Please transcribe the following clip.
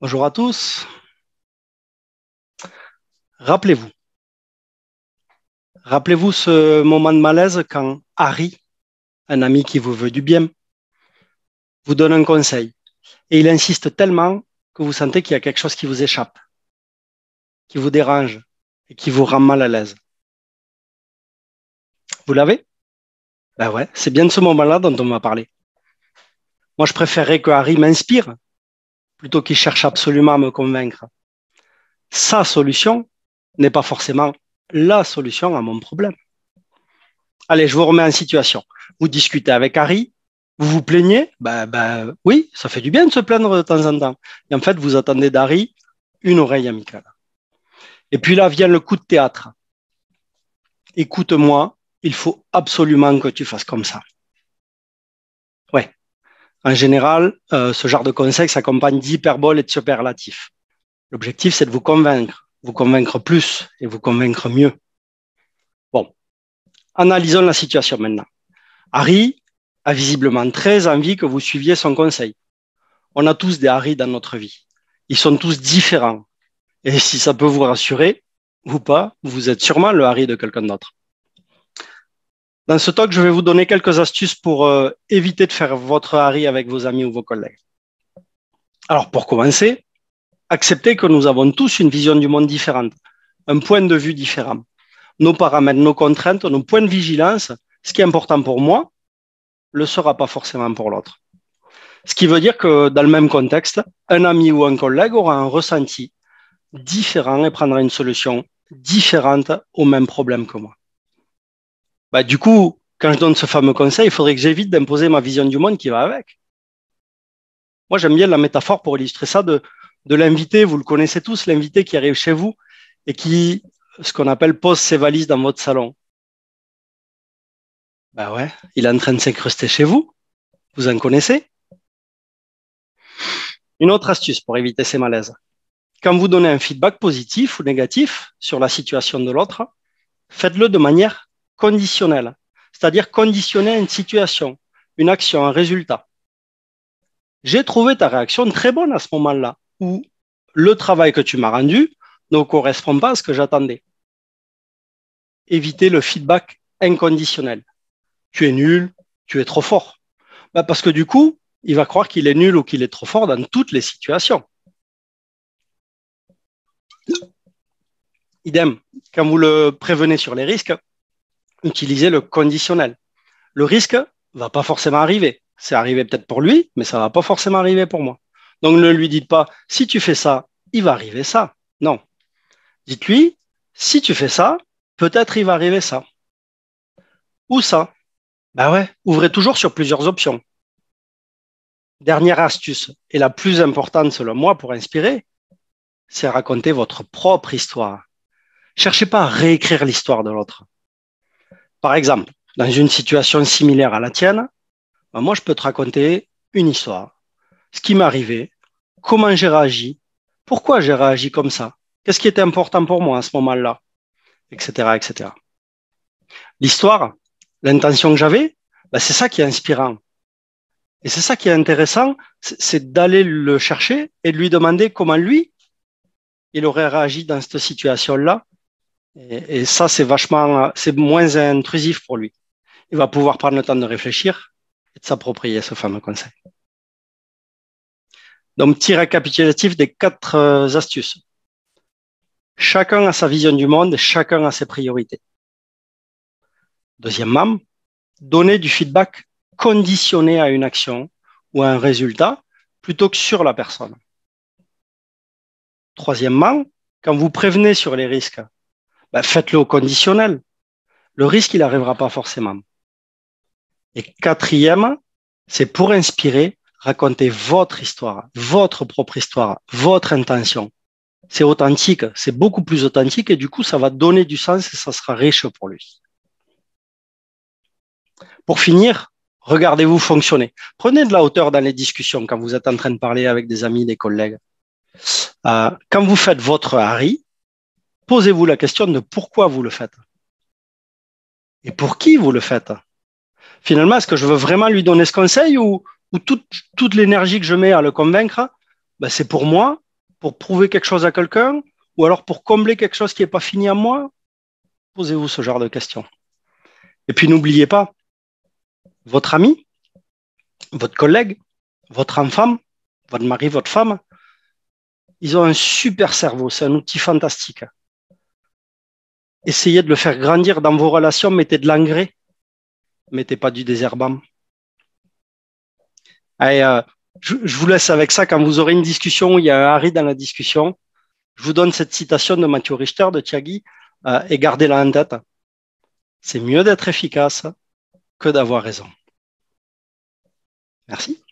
Bonjour à tous. Rappelez-vous, rappelez-vous ce moment de malaise quand Harry, un ami qui vous veut du bien, vous donne un conseil et il insiste tellement que vous sentez qu'il y a quelque chose qui vous échappe, qui vous dérange et qui vous rend mal à l'aise. Vous l'avez? Ben ouais, c'est bien de ce moment-là dont on m'a parlé. Moi, je préférerais que Harry m'inspire plutôt qu'il cherche absolument à me convaincre. Sa solution n'est pas forcément la solution à mon problème. Allez, je vous remets en situation. Vous discutez avec Harry, vous vous plaignez, oui, ça fait du bien de se plaindre de temps en temps. Et en fait, vous attendez d'Harry une oreille amicale. Et puis là vient le coup de théâtre. Écoute-moi, il faut absolument que tu fasses comme ça. Ouais. En général, ce genre de conseil s'accompagne d'hyperboles et de superlatifs. L'objectif, c'est de vous convaincre plus et vous convaincre mieux. Bon, analysons la situation maintenant. Harry a visiblement très envie que vous suiviez son conseil. On a tous des Harry dans notre vie. Ils sont tous différents. Et si ça peut vous rassurer ou pas, vous êtes sûrement le Harry de quelqu'un d'autre. Dans ce talk, je vais vous donner quelques astuces pour éviter de faire votre Harry avec vos amis ou vos collègues. Alors, pour commencer, acceptez que nous avons tous une vision du monde différente, un point de vue différent. Nos paramètres, nos contraintes, nos points de vigilance, ce qui est important pour moi, ne le sera pas forcément pour l'autre. Ce qui veut dire que dans le même contexte, un ami ou un collègue aura un ressenti différent et prendra une solution différente au même problème que moi. Du coup, quand je donne ce fameux conseil, il faudrait que j'évite d'imposer ma vision du monde qui va avec. Moi, j'aime bien la métaphore pour illustrer ça de l'invité, vous le connaissez tous, l'invité qui arrive chez vous et qui, ce qu'on appelle, pose ses valises dans votre salon. Ouais, il est en train de s'incruster chez vous. Vous en connaissez? Une autre astuce pour éviter ces malaises. Quand vous donnez un feedback positif ou négatif sur la situation de l'autre, faites-le de manière conditionnelle, c'est-à-dire conditionner une situation, une action, un résultat. J'ai trouvé ta réaction très bonne à ce moment-là, ou le travail que tu m'as rendu ne correspond pas à ce que j'attendais. Évitez le feedback inconditionnel. Tu es nul, tu es trop fort. Parce que du coup, il va croire qu'il est nul ou qu'il est trop fort dans toutes les situations. Idem, quand vous le prévenez sur les risques, utilisez le conditionnel. Le risque ne va pas forcément arriver. C'est arrivé peut-être pour lui, mais ça ne va pas forcément arriver pour moi. Donc ne lui dites pas, si tu fais ça, il va arriver ça. Non. Dites-lui, si tu fais ça, peut-être il va arriver ça. Ou ça. Ouais, ouvrez toujours sur plusieurs options. Dernière astuce, et la plus importante selon moi pour inspirer, c'est raconter votre propre histoire. Cherchez pas à réécrire l'histoire de l'autre. Par exemple, dans une situation similaire à la tienne, moi, je peux te raconter une histoire. Ce qui m'est arrivé, comment j'ai réagi, pourquoi j'ai réagi comme ça, qu'est-ce qui était important pour moi à ce moment-là, etc., etc. L'histoire, l'intention que j'avais, c'est ça qui est inspirant. Et c'est ça qui est intéressant, c'est d'aller le chercher et de lui demander comment lui, il aurait réagi dans cette situation-là. Et ça, c'est moins intrusif pour lui. Il va pouvoir prendre le temps de réfléchir et de s'approprier ce fameux conseil. Donc, petit récapitulatif des 4 astuces. Chacun a sa vision du monde et chacun a ses priorités. Deuxièmement, donner du feedback conditionné à une action ou à un résultat plutôt que sur la personne. Troisièmement, quand vous prévenez sur les risques, faites-le au conditionnel. Le risque, il n'arrivera pas forcément. Et quatrième, c'est pour inspirer, raconter votre histoire, votre propre histoire, votre intention. C'est authentique, c'est beaucoup plus authentique et du coup, ça va donner du sens et ça sera riche pour lui. Pour finir, regardez-vous fonctionner. Prenez de la hauteur dans les discussions quand vous êtes en train de parler avec des amis, des collègues. Quand vous faites votre Harry, posez-vous la question de pourquoi vous le faites. Et pour qui vous le faites? Finalement, est-ce que je veux vraiment lui donner ce conseil ou toute l'énergie que je mets à le convaincre, c'est pour moi pour prouver quelque chose à quelqu'un, ou alors pour combler quelque chose qui n'est pas fini en moi? Posez-vous ce genre de questions. Et puis n'oubliez pas, votre ami, votre collègue, votre enfant, votre mari, votre femme, ils ont un super cerveau, c'est un outil fantastique. Essayez de le faire grandir dans vos relations, mettez de l'engrais, mettez pas du désherbant. Allez, je vous laisse avec ça. Quand vous aurez une discussion, il y a un Harry dans la discussion. Je vous donne cette citation de Mathieu Richter, de Tyagui, et gardez-la en tête. C'est mieux d'être efficace que d'avoir raison. Merci.